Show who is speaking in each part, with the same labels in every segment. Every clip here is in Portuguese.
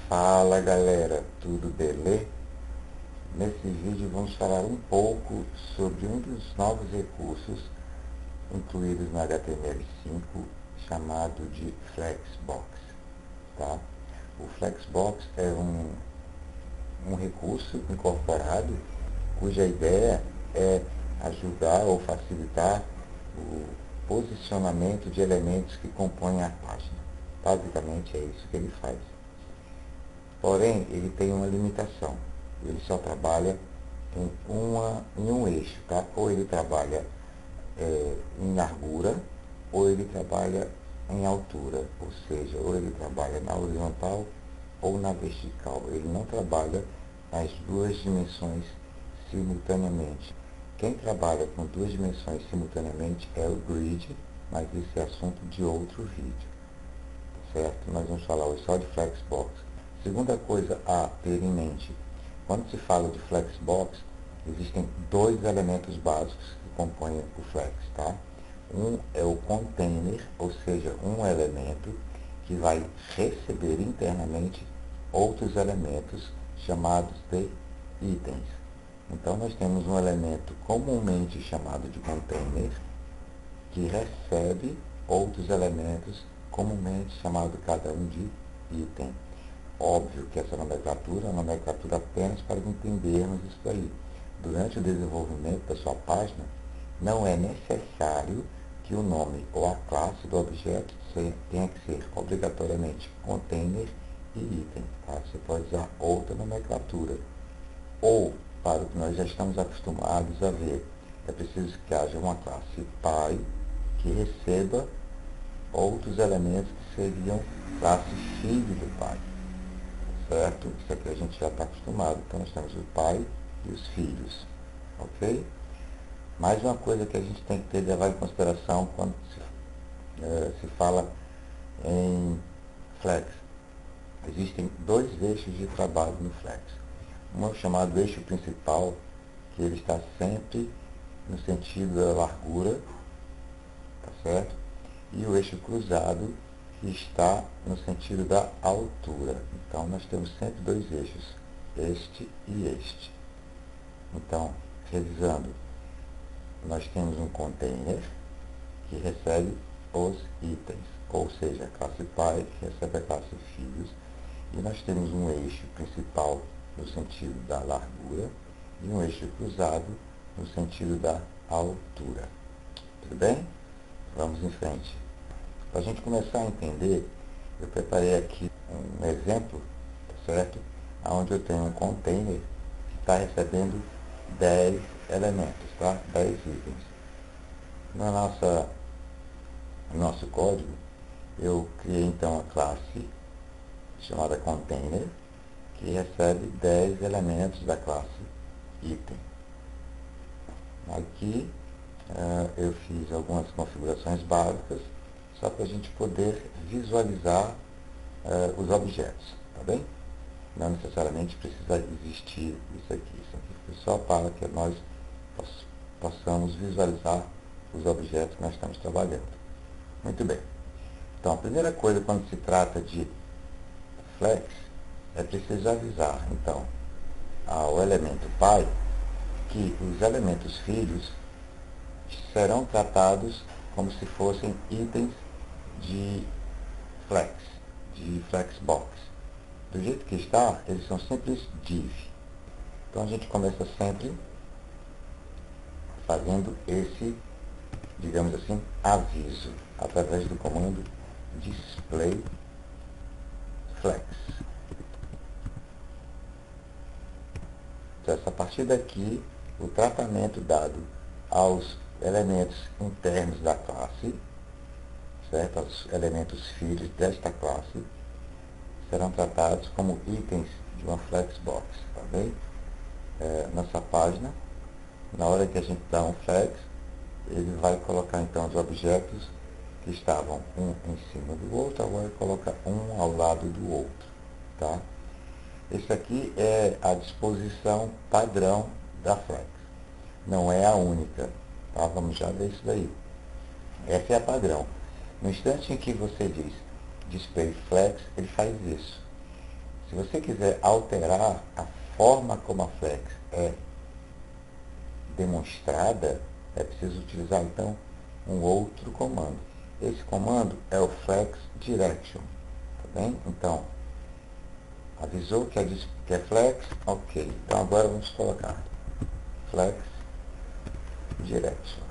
Speaker 1: Fala galera, tudo beleza? Nesse vídeo vamos falar um pouco sobre um dos novos recursos incluídos no HTML5 chamado de Flexbox. Tá? O Flexbox é um recurso incorporado cuja ideia é ajudar ou facilitar o posicionamento de elementos que compõem a página. Basicamente é isso que ele faz. Porém, ele tem uma limitação. Ele só trabalha em um eixo, tá? Ou ele trabalha em largura, ou ele trabalha em altura, ou seja, ou ele trabalha na horizontal ou na vertical. Ele não trabalha nas duas dimensões simultaneamente. Quem trabalha com duas dimensões simultaneamente é o Grid, mas esse é assunto de outro vídeo, certo? Nós vamos falar hoje só de Flexbox. Segunda coisa a ter em mente, quando se fala de Flexbox, existem dois elementos básicos que compõem o Flex, tá? Um é o container, ou seja, um elemento que vai receber internamente outros elementos chamados de itens. Então nós temos um elemento comumente chamado de container que recebe outros elementos comumente chamados cada um de item. Óbvio que essa nomenclatura é uma nomenclatura apenas para entendermos isso daí. Durante o desenvolvimento da sua página, não é necessário que o nome ou a classe do objeto tenha que ser obrigatoriamente container e item. Tá? Você pode usar outra nomenclatura. Ou, para o que nós já estamos acostumados a ver, é preciso que haja uma classe pai que receba outros elementos que seriam classe filho do pai. Certo? Isso aqui a gente já está acostumado. Então nós temos o pai e os filhos. Ok? Mais uma coisa que a gente tem que ter levar em consideração quando se fala em Flex. Existem dois eixos de trabalho no Flex. Um é o chamado eixo principal, que ele está sempre no sentido da largura, tá certo? E o eixo cruzado, que está no sentido da altura. Então, nós temos sempre dois eixos, este e este. Então, revisando, nós temos um container que recebe os itens, ou seja, a classe pai que recebe a classe filhos, e nós temos um eixo principal no sentido da largura e um eixo cruzado no sentido da altura. Tudo bem? Vamos em frente. Para a gente começar a entender, eu preparei aqui um exemplo, tá certo? Onde eu tenho um container que está recebendo 10 elementos, tá? 10 itens. No nosso código, eu criei então a classe chamada container, que recebe 10 elementos da classe item. Aqui eu fiz algumas configurações básicas, só para a gente poder visualizar os objetos, tá bem? Não necessariamente precisa existir isso aqui. Isso aqui foi só para que nós possamos visualizar os objetos que nós estamos trabalhando. Muito bem. Então, a primeira coisa quando se trata de Flex é preciso avisar, então, ao elemento pai que os elementos filhos serão tratados como se fossem itens de Flex, de Flexbox. Do jeito que está, eles são simples div. Então a gente começa sempre fazendo esse, digamos assim, aviso, através do comando display flex. Então, a partir daqui, o tratamento dado aos elementos internos da classe, certo? Aos elementos filhos desta classe, serão tratados como itens de uma Flexbox, tá bem? Nessa página, na hora que a gente dá um flex, ele vai colocar então os objetos que estavam um em cima do outro, agora ele coloca um ao lado do outro, tá? Esse aqui é a disposição padrão da Flex, não é a única, tá? Vamos já ver isso daí. Essa é a padrão. No instante em que você diz display flex, ele faz isso. Se você quiser alterar a forma como a flex é demonstrada, é preciso utilizar então um outro comando. Esse comando é o flex direction, tá bem? Então, avisou que é flex, ok. Então agora vamos colocar flex direction.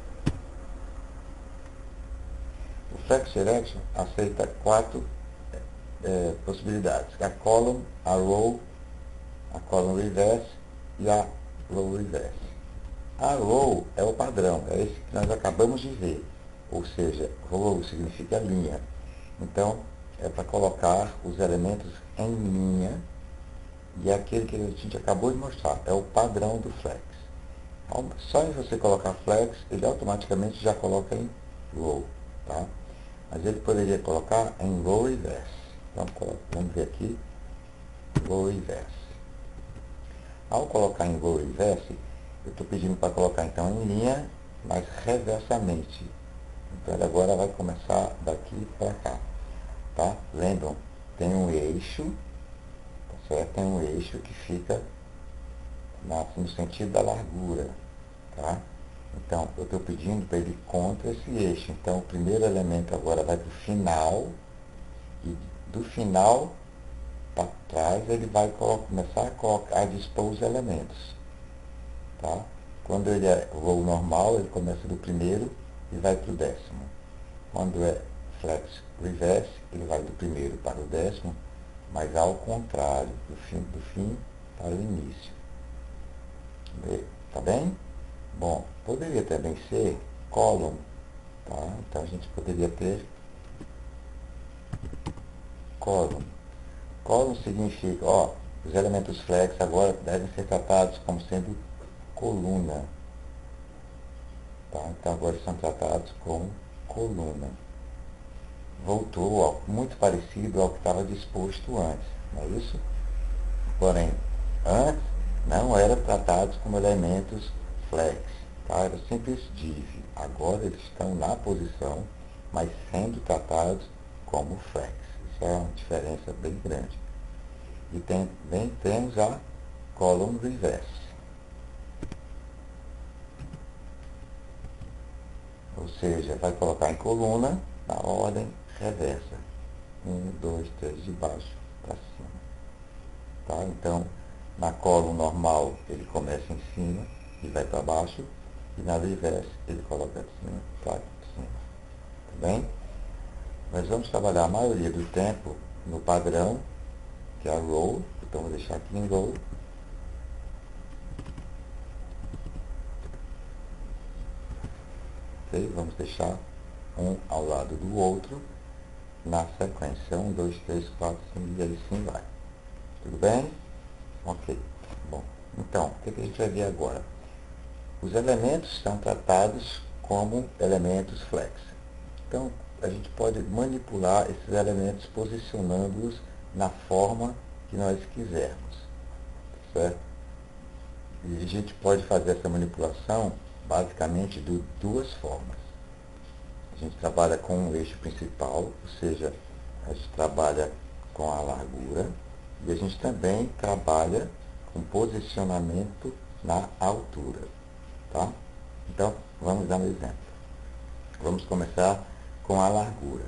Speaker 1: O flex direction aceita 4 possibilidades: a column, a row reverse e a row reverse. A row é o padrão, é esse que nós acabamos de ver, ou seja, row significa linha. Então, é para colocar os elementos em linha, e é aquele que a gente acabou de mostrar, é o padrão do flex. Só em você colocar flex, ele automaticamente já coloca em row, tá? Mas ele poderia colocar em row reverse. Então, vamos ver aqui, row reverse. Ao colocar em row reverse, eu estou pedindo para colocar então em linha, mas reversamente. Então ele agora vai começar daqui para cá, tá? Lembram? Tem um eixo, tá certo? Tem um eixo que fica no sentido da largura, tá? Então eu estou pedindo para ele contra esse eixo. Então o primeiro elemento agora vai para o final, e do final para trás ele vai começar a dispor os elementos, tá? Quando ele é row normal, ele começa do primeiro e vai para o 10º. Quando é flex reverse, ele vai do primeiro para o 10º, mas ao contrário, do fim para o início. Tá bem? Bom, poderia também ser column, tá? Então a gente poderia ter column. Column significa, ó, os elementos flex agora devem ser tratados como sendo coluna. Tá? Então agora são tratados como coluna. Voltou muito parecido ao que estava disposto antes, não é isso? Porém, antes não eram tratados como elementos flex, tá? Era simples div. Agora eles estão na posição, mas sendo tratados como flex. Isso é uma diferença bem grande. E também temos a column reverse. Ou seja, vai colocar em coluna na ordem reversa. 1, 2, 3, de baixo para cima. Tá? Então, na coluna normal, ele começa em cima e vai para baixo. E na reverse, ele coloca de cima para cima. Tá bem? Nós vamos trabalhar a maioria do tempo no padrão, que é a row. Então, vou deixar aqui em row. Okay? Vamos deixar um ao lado do outro na sequência 1, 2, 3, 4, 5 e assim vai. Tudo bem? Ok. Bom, então, o que a gente vai ver agora? Os elementos são tratados como elementos flex. Então, a gente pode manipular esses elementos posicionando-os na forma que nós quisermos. Certo? E a gente pode fazer essa manipulação basicamente de 2 formas. A gente trabalha com um eixo principal, ou seja, a gente trabalha com a largura, e a gente também trabalha com posicionamento na altura. Tá? Então, vamos dar um exemplo. Vamos começar com a largura.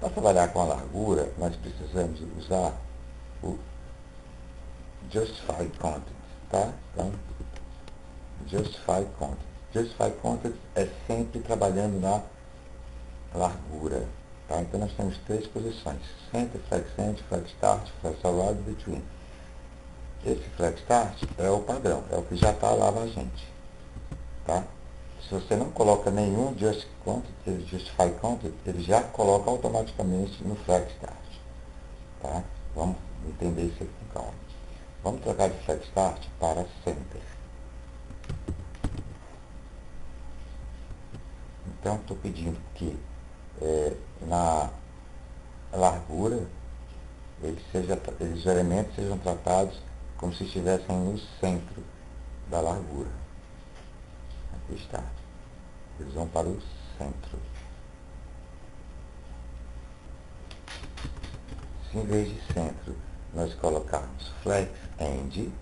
Speaker 1: Para trabalhar com a largura, nós precisamos usar o Justified Content. Tá? Então, Justified Content. Justified Content é sempre trabalhando na largura. Tá? Então nós temos 3 posições: Center, Flex End, Flex Start, Flex Around, Between. Esse Flex Start é o padrão, é o que já está lá na gente. Tá? Se você não coloca nenhum Justify Content, ele já coloca automaticamente no Flex Start. Tá? Vamos entender isso aqui com calma. Vamos trocar de Flex Start para Center. Então, estou pedindo que na largura os elementos sejam tratados como se estivessem no centro da largura. Aqui está. Eles vão para o centro. Se em vez de centro nós colocarmos flex end,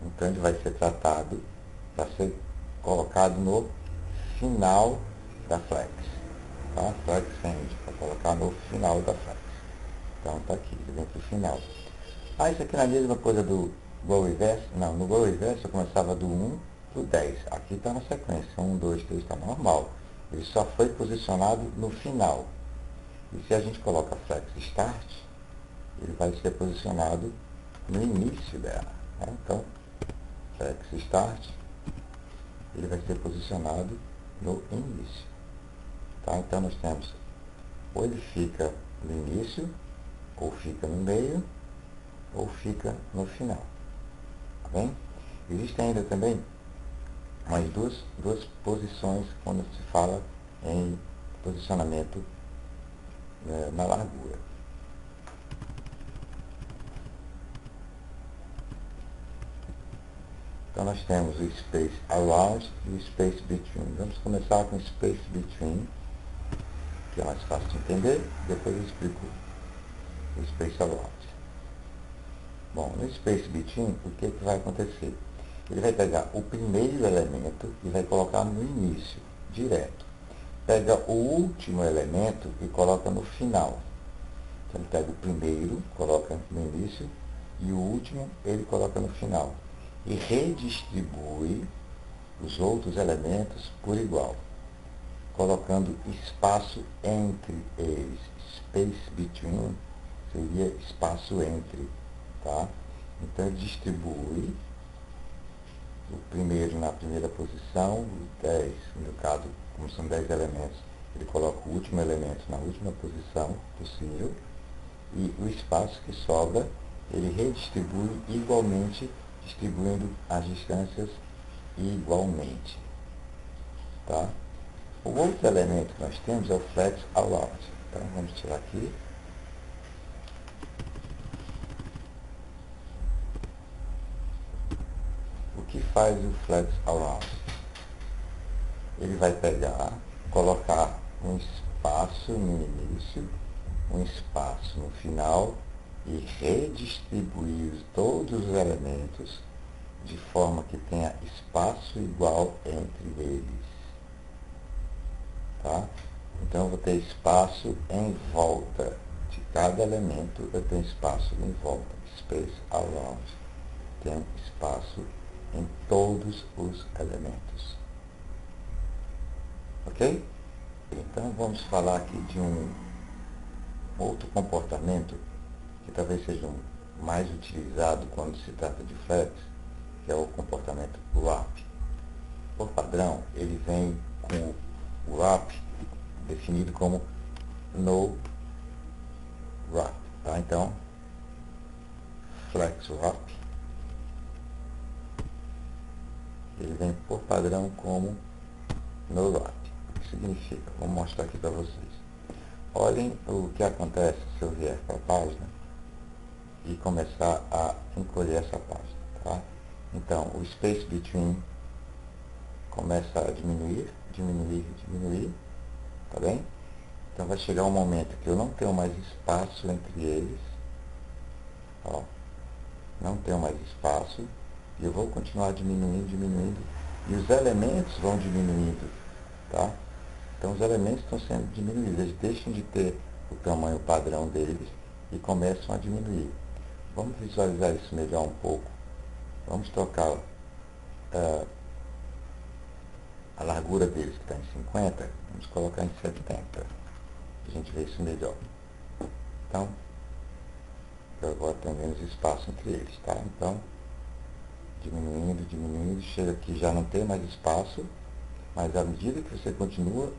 Speaker 1: então ele vai ser tratado, vai ser colocado no final da flex, tá? Flex end, para colocar no final da flex. Então tá aqui, ele vem para o final. Ah, isso aqui não é a mesma coisa do go reverse? Não, no go reverse eu começava do 1 para o 10. Aqui está na sequência, 1, 2, 3, está normal. Ele só foi posicionado no final. E se a gente coloca flex start, ele vai ser posicionado no início dela. Tá? Então, flex start, ele vai ser posicionado no início. Tá? Então nós temos, ou ele fica no início, ou fica no meio, ou fica no final. Tá bem? Existem ainda também mais duas posições quando se fala em posicionamento na largura. Então nós temos o space around e o space between. Vamos começar com o space between, que é mais fácil de entender, depois eu explico o space around. Bom, no space between, o que vai acontecer? Ele vai pegar o primeiro elemento e vai colocar no início, direto. Pega o último elemento e coloca no final. Então ele pega o primeiro, coloca no início, e o último ele coloca no final. E redistribui os outros elementos por igual, colocando espaço entre eles. Space between seria espaço entre, tá? Então ele distribui o primeiro na primeira posição, o 10, no caso, como são 10 elementos, ele coloca o último elemento na última posição possível, e o espaço que sobra, ele redistribui igualmente, distribuindo as distâncias igualmente. Tá? O outro elemento que nós temos é o flex around. Então, vamos tirar aqui. O que faz o flex around? Ele vai pegar, colocar um espaço no início, um espaço no final e redistribuir todos os elementos de forma que tenha espaço igual entre eles. Tá? Então eu vou ter espaço em volta de cada elemento, eu tenho espaço em volta, space around, tenho espaço em todos os elementos. Ok? Então vamos falar aqui de um outro comportamento que talvez seja mais utilizado quando se trata de flex, que é o comportamento wrap. Por padrão, ele vem com o wrap definido como no wrap. Tá? Então, flex wrap, ele vem por padrão como no wrap. O que significa? Vou mostrar aqui para vocês. Olhem o que acontece se eu vier para a página e começar a encolher essa página. Tá? Então, o space between começa a diminuir, tá bem? Então vai chegar um momento que eu não tenho mais espaço entre eles, ó, não tenho mais espaço, e eu vou continuar diminuindo, e os elementos vão diminuindo, tá? Então os elementos estão sendo diminuídos, eles deixam de ter o tamanho padrão deles e começam a diminuir. Vamos visualizar isso melhor um pouco. Vamos trocar a largura deles, que está em 50, vamos colocar em 70. A gente vê isso melhor. Então, eu agora tenho menos espaço entre eles, tá? Então, diminuindo, chega aqui já não tem mais espaço, mas à medida que você continua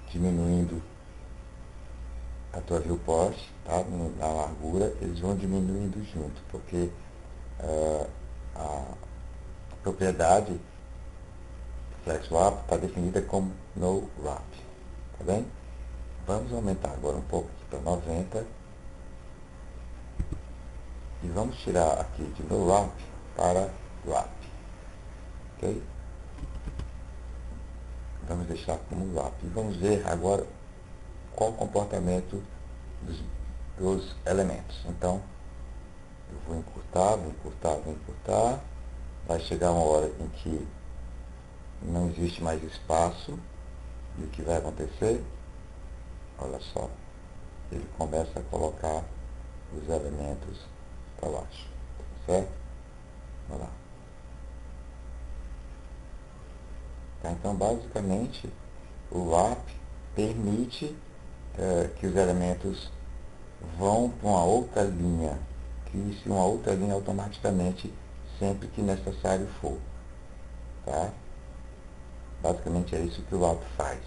Speaker 1: diminuindo a tua viewport, tá? Na largura, eles vão diminuindo junto, porque a propriedade flex wrap está definida como no wrap, tá bem? Vamos aumentar agora um pouco aqui para 90 e vamos tirar aqui de no wrap para wrap, ok? Vamos deixar como wrap e vamos ver agora qual o comportamento dos elementos. Então, eu vou encurtar, vou encurtar, vou encurtar. Vai chegar uma hora em que não existe mais espaço. E o que vai acontecer? Olha só, ele começa a colocar os elementos para baixo, certo? Vamos lá. Tá, então, basicamente, o wrap permite que os elementos vão para uma outra linha, crie-se uma outra linha automaticamente, sempre que necessário for. Tá? Basicamente é isso que o wrap faz.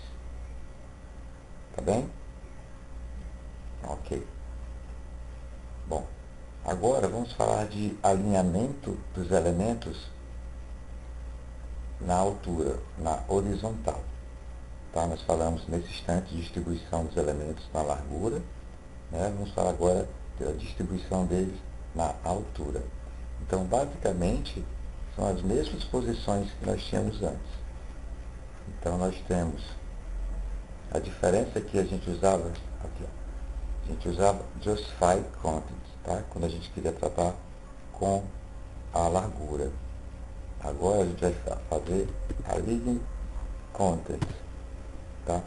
Speaker 1: Tá bem? Ok. Bom, agora vamos falar de alinhamento dos elementos na altura, na horizontal. Tá? Nós falamos nesse instante de distribuição dos elementos na largura, né? Vamos falar agora da distribuição deles na altura. Então, basicamente, são as mesmas posições que nós tínhamos antes. Então, nós temos a diferença que a gente usava, aqui, ó, a gente usava justify content, tá? Quando a gente queria tratar com a largura. Agora a gente vai fazer align content, tá?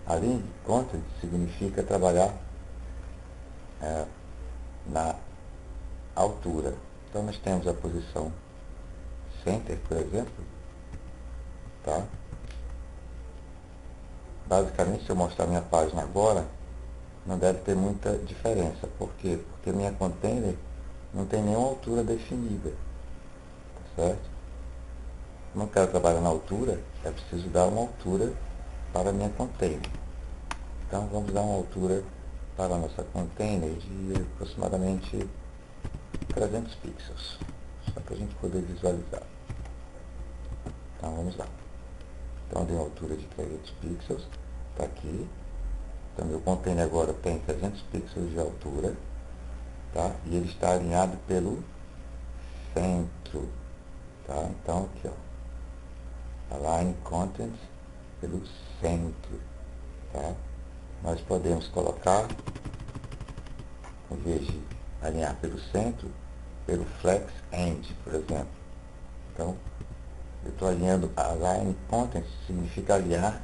Speaker 1: Align content significa trabalhar na altura. Então nós temos a posição center, por exemplo, tá? Basicamente, se eu mostrar minha página agora, não deve ter muita diferença. Por quê? Porque minha container não tem nenhuma altura definida, tá certo? Como eu quero trabalhar na altura, é preciso dar uma altura para a minha container. Então vamos dar uma altura para a nossa container de aproximadamente 300 pixels, só para a gente poder visualizar. Então vamos lá. Então dei uma altura de 300 pixels, está aqui. Então meu container agora tem 300 pixels de altura, tá? E ele está alinhado pelo centro, tá? Então aqui, ó, align contents pelo centro, tá? Nós podemos colocar, em vez de alinhar pelo centro, pelo flex end, por exemplo. Então, eu estou alinhando align contents, significa alinhar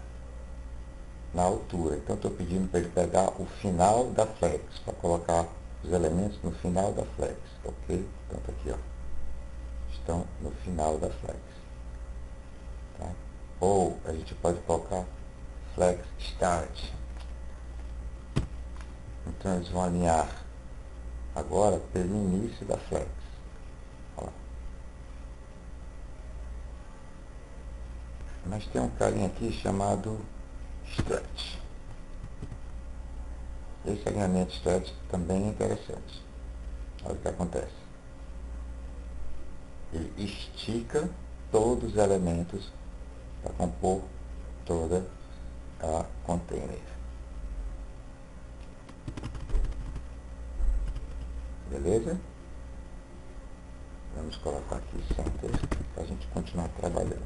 Speaker 1: na altura. Então, estou pedindo para ele pegar o final da flex, para colocar os elementos no final da flex, ok? Então, está aqui, ó. Estão no final da flex. Tá? Ou a gente pode colocar flex start. Então, eles vão alinhar agora pelo início da flex. Olha lá. Mas tem um carinha aqui chamado stretch. Esse alinhamento stretch também é interessante. Olha o que acontece. Ele estica todos os elementos para compor toda a container. Beleza? Vamos colocar aqui center para a gente continuar trabalhando.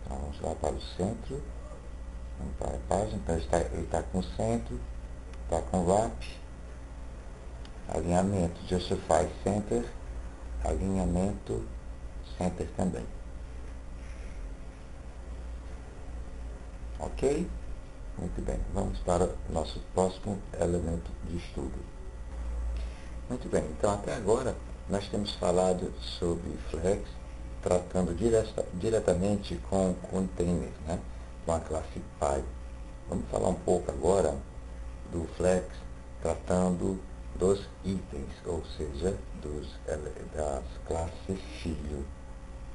Speaker 1: Então vamos lá para o centro. Vamos para a página. Então ele está com o centro, está com o wrap, alinhamento justify center, alinhamento center também. Ok? Muito bem, vamos para o nosso próximo elemento de estudo. Muito bem, então até agora nós temos falado sobre flex, tratando diretamente com containers, né? Com a classe Py. Vamos falar um pouco agora do flex, tratando dos itens, ou seja, das classes filho,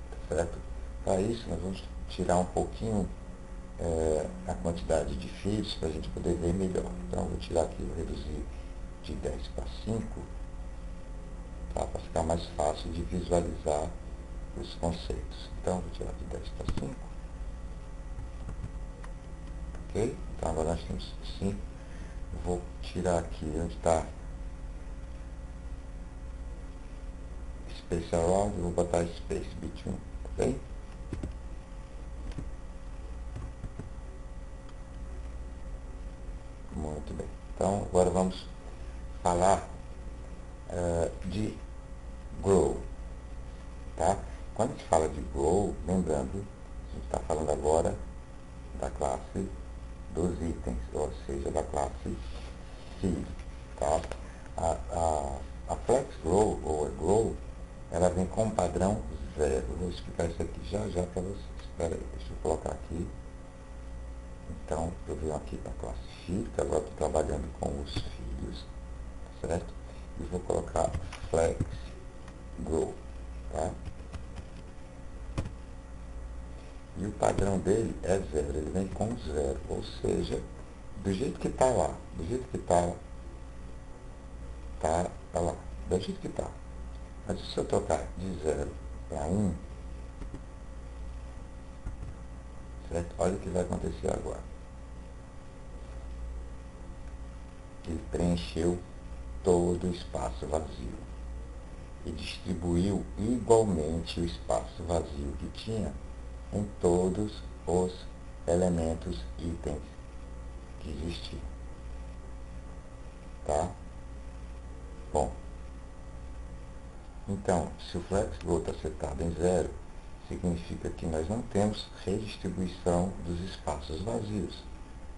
Speaker 1: tá certo? Para isso nós vamos tirar um pouquinho a quantidade de fios para a gente poder ver melhor. Então, eu vou tirar aqui, vou reduzir de 10 para 5, tá? Para ficar mais fácil de visualizar os conceitos. Então, vou tirar de 10 para 5. Ok? Então, agora nós temos 5. Vou tirar aqui onde está Space Around, vou botar Space Between, ok? Muito bem. Então, agora vamos falar de grow, tá? Quando a gente fala de grow, lembrando, a gente está falando agora da classe dos itens, ou seja, da classe seed, tá? A flex grow, ou a grow, ela vem com padrão 0. Vou explicar isso aqui já para vocês. Espera aí, deixa eu colocar aqui. Então, eu venho aqui para a classe filho, que agora estou trabalhando com os filhos, certo? E vou colocar flex grow, tá? E o padrão dele é 0, ele vem com 0, ou seja, do jeito que está lá, do jeito que está lá, do jeito que está. Mas se eu trocar de 0 para 1, certo? Olha o que vai acontecer agora. Ele preencheu todo o espaço vazio e distribuiu igualmente o espaço vazio que tinha em todos os elementos, itens que existiam. Tá? Bom, então, se o flex grow está setado em 0, significa que nós não temos redistribuição dos espaços vazios.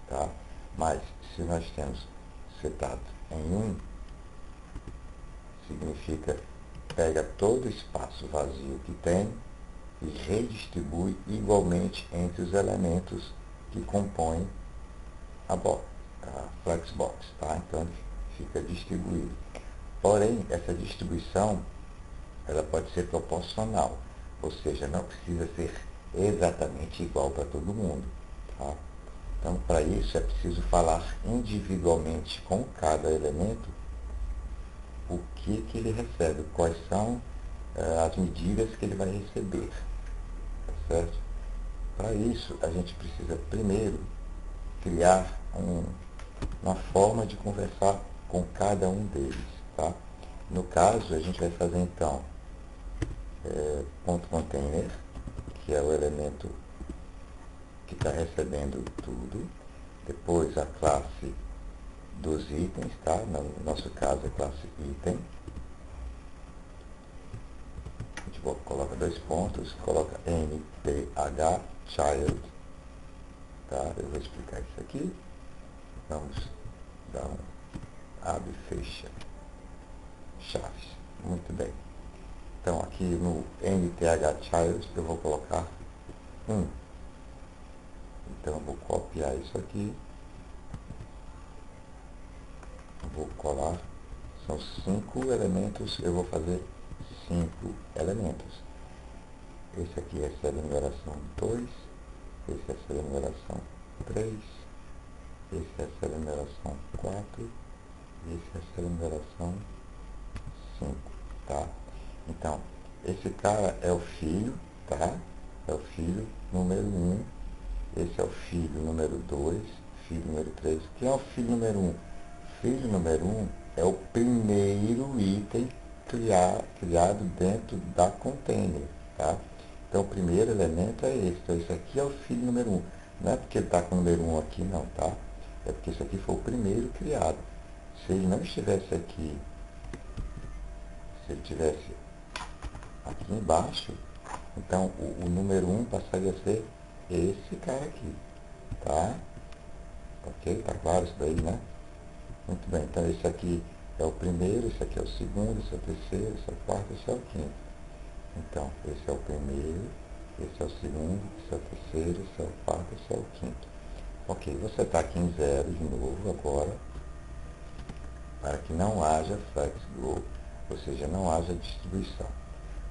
Speaker 1: Tá? Mas, se nós temos setado em 1, significa pega todo o espaço vazio que tem e redistribui igualmente entre os elementos que compõem a flexbox, tá? Então fica distribuído. Porém, essa distribuição ela pode ser proporcional, ou seja, não precisa ser exatamente igual para todo mundo, tá? Então, para isso é preciso falar individualmente com cada elemento o que ele recebe, quais são as medidas que ele vai receber, tá certo? Para isso, a gente precisa primeiro criar uma forma de conversar com cada um deles, tá? No caso, a gente vai fazer então ponto container, que é o elemento que está recebendo tudo, depois a classe dos itens, tá? No nosso caso, a classe item. A gente coloca 2 pontos, coloca nth child, tá? Eu vou explicar isso aqui. Vamos dar um abre e fecha chaves. Muito bem. Então, aqui no nth child eu vou colocar 1. Então, eu vou copiar isso aqui. Vou colar. São 5 elementos, eu vou fazer 5 elementos. Esse aqui recebe a numeração 2, esse recebe a numeração 3, esse recebe a numeração 4, e esse recebe a numeração 5, tá? Então, esse cara é o filho, tá? É o filho número 1, esse é o filho número 2, filho número 3. Quem é o filho número 1? Filho número 1 é o primeiro item criado dentro da container, tá? Então, o primeiro elemento é esse. Então, esse aqui é o filho número 1. Não é porque ele está com o número 1 aqui, não, tá? É porque esse aqui foi o primeiro criado. Se ele não estivesse aqui, se ele estivesse aqui embaixo, então o número 1 passaria a ser esse cara aqui, tá? Ok? Tá claro isso daí, né? Muito bem, então esse aqui é o primeiro, esse aqui é o segundo, esse é o terceiro, esse é o quarto, esse é o quinto. Então, esse é o primeiro, esse é o segundo, esse é o terceiro, esse é o quarto, esse é o quinto. Ok, você está aqui em 0 de novo agora, para que não haja flex grow, ou seja, não haja distribuição.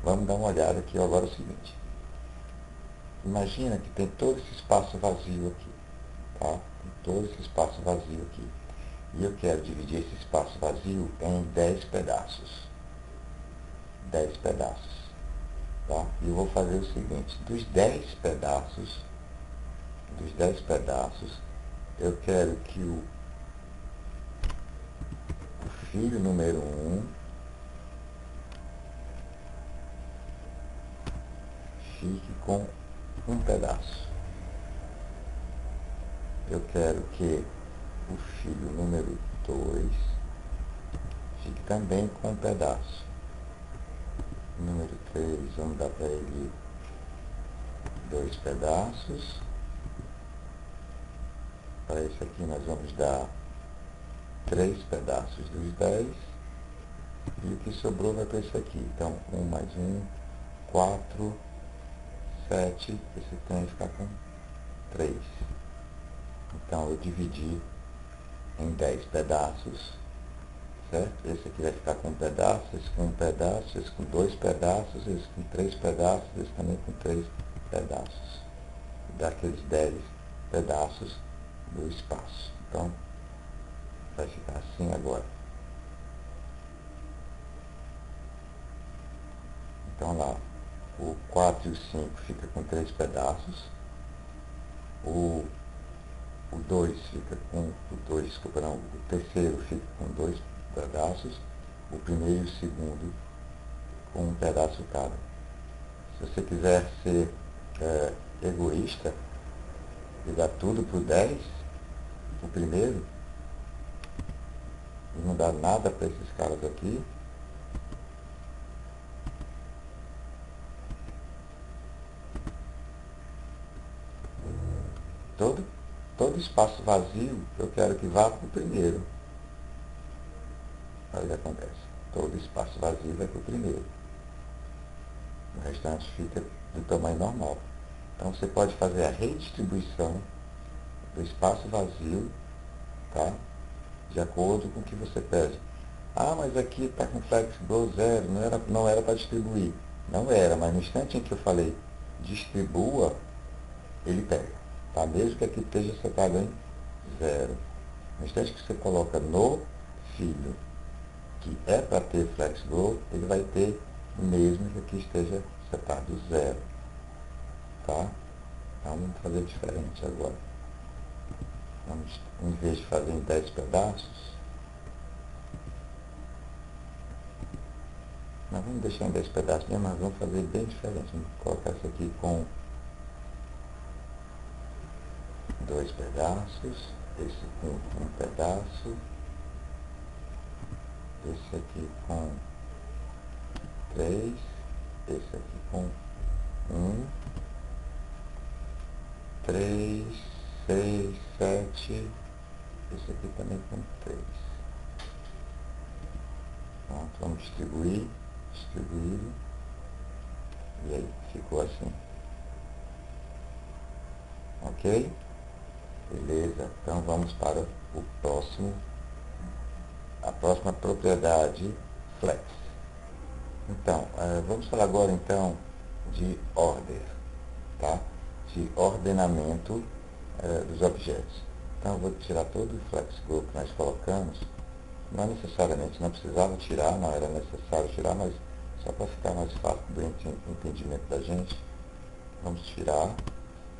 Speaker 1: Vamos dar uma olhada aqui agora o seguinte. Imagina que tem todo esse espaço vazio aqui, tá? Tem todo esse espaço vazio aqui. E eu quero dividir esse espaço vazio em 10 pedaços. 10 pedaços. Tá? E eu vou fazer o seguinte, dos 10 pedaços, eu quero que o filho número 1 fique com um pedaço. Eu quero que o filho número 2 fique também com um pedaço. Número 3, vamos dar para ele 2 pedaços. Para esse aqui nós vamos dar 3 pedaços dos 10. E o que sobrou vai para esse aqui. Então, 1 mais 1, 4, 7. Esse aqui vai ficar com 3. Então, eu dividi em 10 pedaços, certo? Esse aqui vai ficar com um pedaço, esse com um pedaço, esse com 2 pedaços, esse com 3 pedaços, esse também com 3 pedaços. Daqueles 10 pedaços do espaço. Então, vai ficar assim agora. Então lá, o 4 e o 5 fica com 3 pedaços. O 2 fica com, o 2, desculpa, não, o terceiro fica com 2 pedaços, o primeiro e o segundo com um pedaço cada. Se você quiser ser egoísta e dar tudo para o 10, o primeiro, e não dar nada para esses caras aqui, todo espaço vazio eu quero que vá para o primeiro. Olha o que acontece. Todo espaço vazio vai para o primeiro. O restante fica do tamanho normal. Então você pode fazer a redistribuição do espaço vazio, tá? De acordo com o que você pede. Ah, mas aqui está com FlexGo 0, não era para distribuir. Não era, mas no instante em que eu falei distribua, ele pega. Tá? Mesmo que aqui esteja setado em 0. No instante que você coloca no filho, que é para ter FlexGo, ele vai ter mesmo que aqui esteja setado 0. Tá? Então vamos fazer diferente agora. Vamos, em vez de fazer em 10 pedaços, nós vamos deixar em 10 pedaços mesmo, mas vamos fazer bem diferente. Vamos colocar isso aqui com 2 pedaços, esse com um pedaço, esse aqui com 3, esse aqui com 1, 3, 6, 7, esse aqui também com 3. Pronto, vamos distribuir, e aí ficou assim. Ok? Beleza, então vamos para o próximo, a próxima propriedade flex. Então, vamos falar agora então de order, tá? De ordenamento dos objetos. Então eu vou tirar todo o FlexGo que nós colocamos. Não necessariamente, não precisava tirar, não era necessário tirar, mas só para ficar mais fácil do entendimento da gente, vamos tirar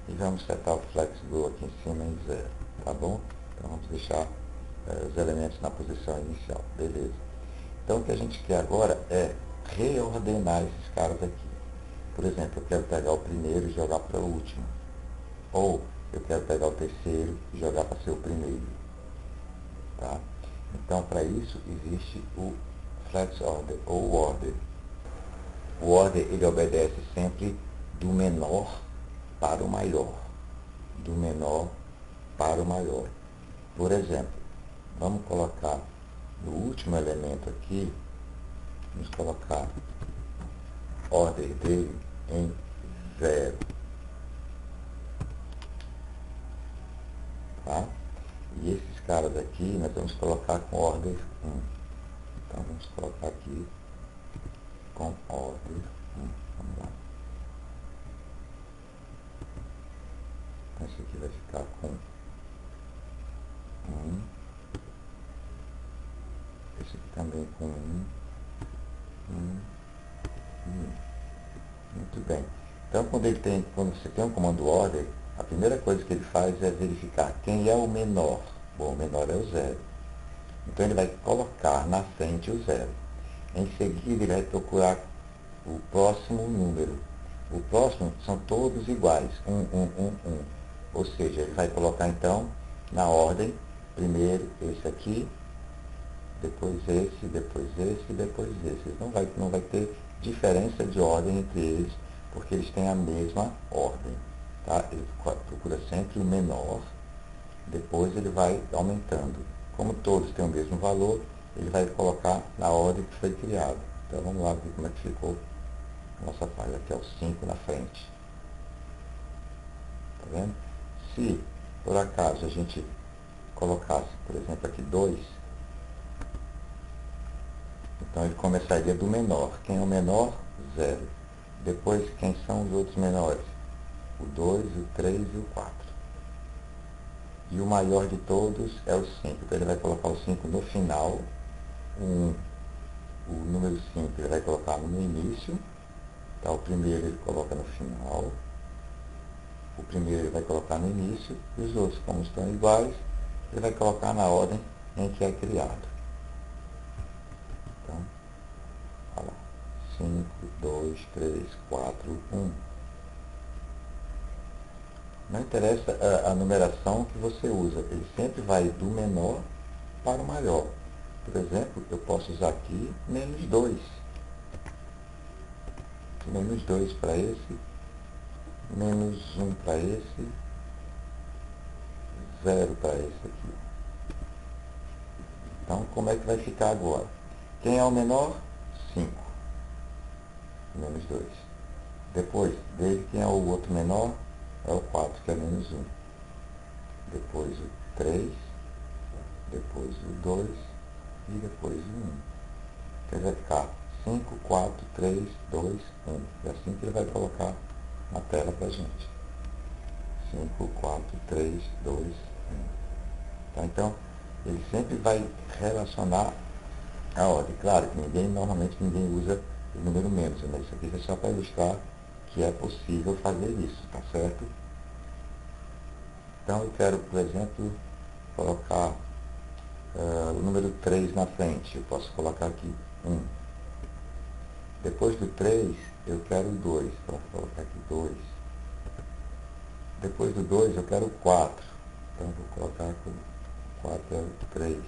Speaker 1: e vamos setar o FlexGo aqui em cima em 0, tá bom? Então vamos deixar os elementos na posição inicial, beleza. Então o que a gente quer agora é reordenar esses caras aqui. Por exemplo, eu quero pegar o primeiro e jogar para o último. Ou eu quero pegar o terceiro e jogar para ser o primeiro. Tá? Então, para isso, existe o flex order, ou order. O order, ele obedece sempre do menor para o maior. Do menor para o maior. Por exemplo, vamos colocar no último elemento aqui, vamos colocar order dele em 0. Tá? E esses caras aqui nós vamos colocar com order 1. Então vamos colocar aqui com order 1. Vamos lá. Então esse aqui vai ficar com 1. Esse aqui também com 1. 1. 1. Muito bem. Então quando você tem um comando order, a primeira coisa que ele faz é verificar quem é o menor. Bom, o menor é o 0. Então ele vai colocar na frente o 0. Em seguida ele vai procurar o próximo número. O próximo são todos iguais, 1, 1, 1, 1. Ou seja, ele vai colocar então na ordem primeiro esse aqui, depois esse, depois esse, depois esse. Não vai ter diferença de ordem entre eles, porque eles têm a mesma ordem. Tá? Ele procura sempre o menor, depois ele vai aumentando. Como todos têm o mesmo valor, ele vai colocar na ordem que foi criada. Então vamos lá ver como é que ficou a nossa página. Aqui é o 5 na frente. Tá vendo? Se por acaso a gente colocasse, por exemplo, aqui 2, então ele começaria do menor. Quem é o menor? 0. Depois, quem são os outros menores? O 2, o 3 e o 4. E o maior de todos é o 5. Então ele vai colocar o 5 no final. O número 5 ele vai colocar no início. Tá? O primeiro ele coloca no final. O primeiro ele vai colocar no início. E os outros, como estão iguais, ele vai colocar na ordem em que é criado. Então, olha lá. 5, 2, 3, 4, 1. Não interessa a numeração que você usa, ele sempre vai do menor para o maior. Por exemplo, eu posso usar aqui menos 2. Menos 2 para esse, menos 1 para esse, 0 para esse aqui. Então, como é que vai ficar agora? Quem é o menor? 5. Menos 2. Depois dele, quem é o outro menor? É o 4, que é menos 1. Depois o 3, depois o 2 e depois o 1. Então ele vai ficar 5, 4, 3, 2, 1. É assim que ele vai colocar na tela para a gente. 5, 4, 3, 2, 1. Tá? Então, ele sempre vai relacionar a ordem. Claro que normalmente ninguém usa o número menos, mas isso aqui é só para ilustrar que é possível fazer isso, tá certo? Então eu quero, por exemplo, colocar o número 3 na frente. Eu posso colocar aqui 1. Depois do 3, eu quero o 2. Então, vou colocar aqui 2. Depois do 2, eu quero o 4. Então, vou colocar aqui o 4 é o 3.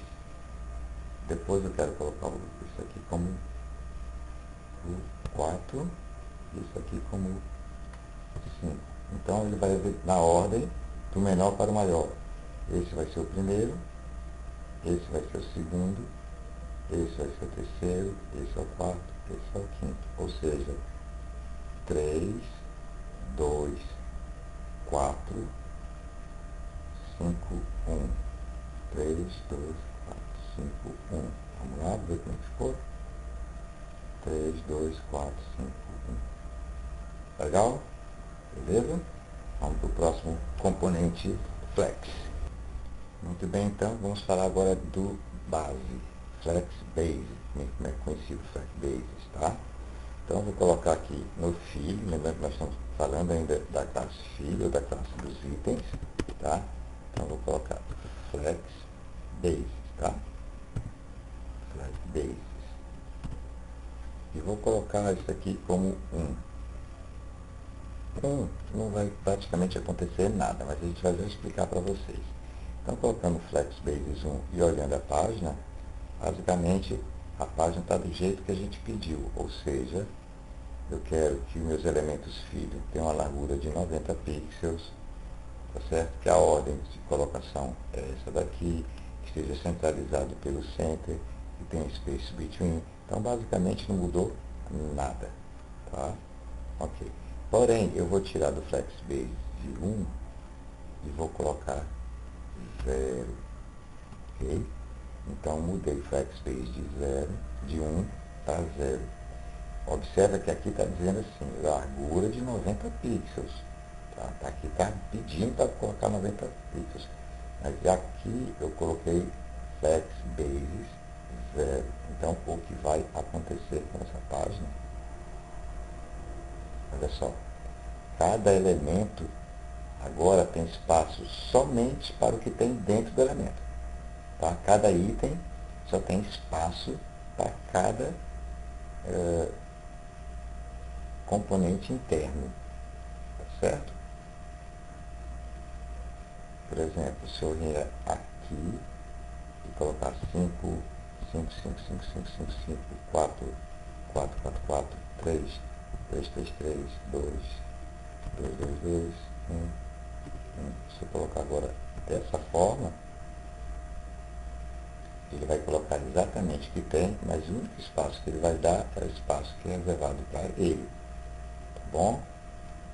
Speaker 1: Depois eu quero colocar isso aqui como o 4 e isso aqui como o 5. Então, ele vai ver na ordem do menor para o maior. Esse vai ser o primeiro, esse vai ser o segundo, esse vai ser o terceiro, esse é o quarto, esse é o quinto. Ou seja, 3, 2, 4, 5, 1. 3, 2, 4, 5, 1. Vamos lá, ver como ficou. 3, 2, 4, 5, 1. Legal? Beleza? Vamos para o próximo componente, flex. Muito bem, então, vamos falar agora do base, flex base, como é conhecido flex bases, tá? Então, vou colocar aqui no filho, lembrando que nós estamos falando ainda da classe filho, ou da classe dos itens, tá? Então, vou colocar flex bases, tá? Flex bases. E vou colocar isso aqui como 1. Não vai praticamente acontecer nada, mas a gente vai já explicar para vocês. Então, colocando flex bases 1 e olhando a página, basicamente a página está do jeito que a gente pediu, ou seja, eu quero que meus elementos filho tenham uma largura de 90 pixels, tá certo? Que a ordem de colocação é essa daqui, que esteja centralizado pelo center, que tenha space between. Então, basicamente, não mudou nada, tá? Ok. Porém, eu vou tirar do flex base de 1 e vou colocar 0, ok? Então, mudei flex base de 1 para 0. Observa que aqui está dizendo assim, largura de 90 pixels. Tá? Aqui está pedindo para colocar 90 pixels. Mas aqui eu coloquei flex bases 0. Então, o que vai acontecer com essa página, olha só, cada elemento agora tem espaço somente para o que tem dentro do elemento. Tá? Cada item só tem espaço para cada componente interno, tá certo? Por exemplo, se eu vier aqui, colocar 5, 5, 5, 5, 5, 5, 5, 4, 4, 4, 4, 3, 3, 3, 3, 2, 2, 2, 2, 1. Se eu colocar agora dessa forma, ele vai colocar exatamente o que tem, mas o único espaço que ele vai dar é o espaço que é reservado para ele. Tá bom?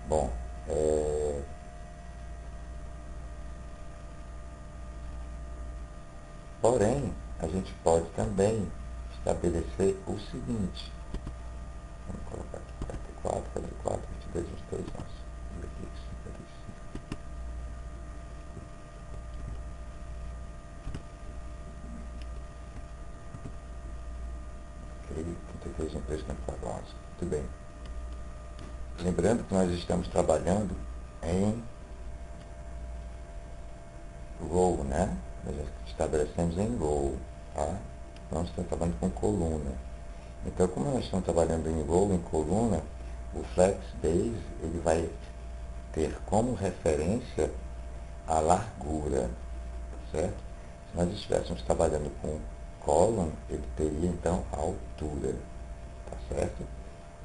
Speaker 1: Bom, porém, a gente pode também estabelecer o seguinte. Vamos colocar aqui 44, 22, 22, nossa. Aqui, 55. Ok, 33, 23, 44, 11. Muito bem. Lembrando que nós estamos trabalhando em row, né? Nós já estabelecemos em row, tá? Nós estamos trabalhando com coluna. Então, como nós estamos trabalhando em row, em coluna, o flex base ele vai ter como referência a largura, certo? Se nós estivéssemos trabalhando com column, ele teria então a altura, tá certo?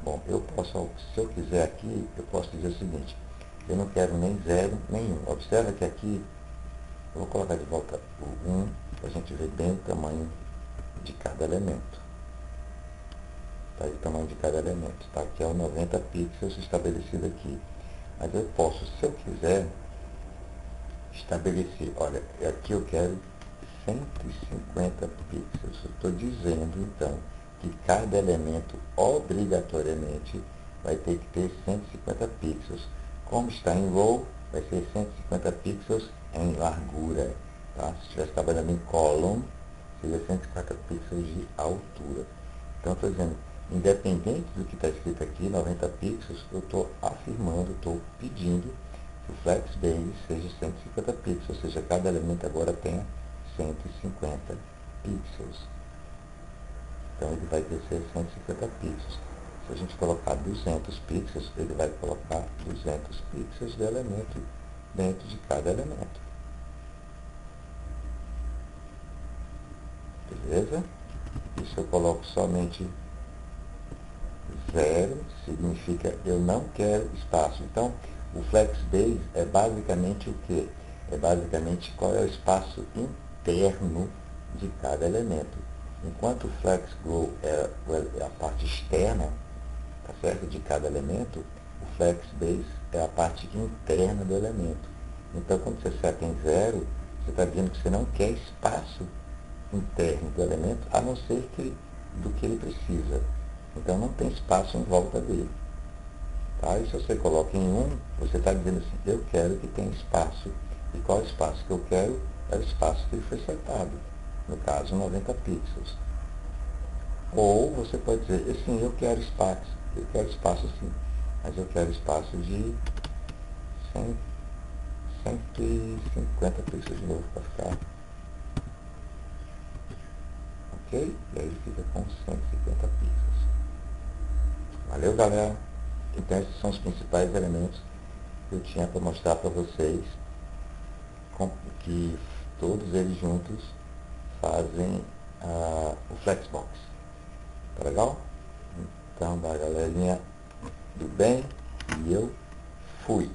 Speaker 1: Bom, eu posso, se eu quiser aqui, eu posso dizer o seguinte, eu não quero nem 0, nem 1. Observa que aqui, eu vou colocar de volta o 1, para a gente ver bem o tamanho de cada elemento. Tá aí o tamanho de cada elemento, tá? Que é o 90 pixels estabelecido aqui. Mas eu posso, se eu quiser, estabelecer, olha, aqui eu quero 150 pixels. Eu estou dizendo, então, que cada elemento obrigatoriamente vai ter que ter 150 pixels. Como está em row, vai ser 150 pixels em largura. Tá? Se estivesse trabalhando em column, seria 150 pixels de altura. Então, estou dizendo, independente do que está escrito aqui, 90 pixels, eu estou afirmando, estou pedindo que o flex base seja 150 pixels, ou seja, cada elemento agora tenha 150 pixels. Então ele vai descer 150 pixels. Se a gente colocar 200 pixels, ele vai colocar 200 pixels de elemento dentro de cada elemento. Beleza? E se eu coloco somente 0, significa eu não quero espaço. Então, o flex base é basicamente o quê? É basicamente qual é o espaço interno de cada elemento. Enquanto o flex grow é a parte externa, tá certo, de cada elemento, o flex base é a parte interna do elemento. Então, quando você seta em 0, você está dizendo que você não quer espaço interno do elemento, a não ser que do que ele precisa. Então, não tem espaço em volta dele. Tá? E se você coloca em 1, você está dizendo assim, eu quero que tenha espaço. E qual espaço que eu quero? É o espaço que ele foi setado. No caso, 90 pixels. Ou você pode dizer, assim, eu quero espaço sim, mas eu quero espaço de 150 pixels de novo para ficar. Ok? E aí ele fica com 150 pixels. Valeu, galera? Então, esses são os principais elementos que eu tinha para mostrar para vocês, que todos eles juntos fazem o Flexbox. Tá legal? Então, galerinha do bem, e eu fui.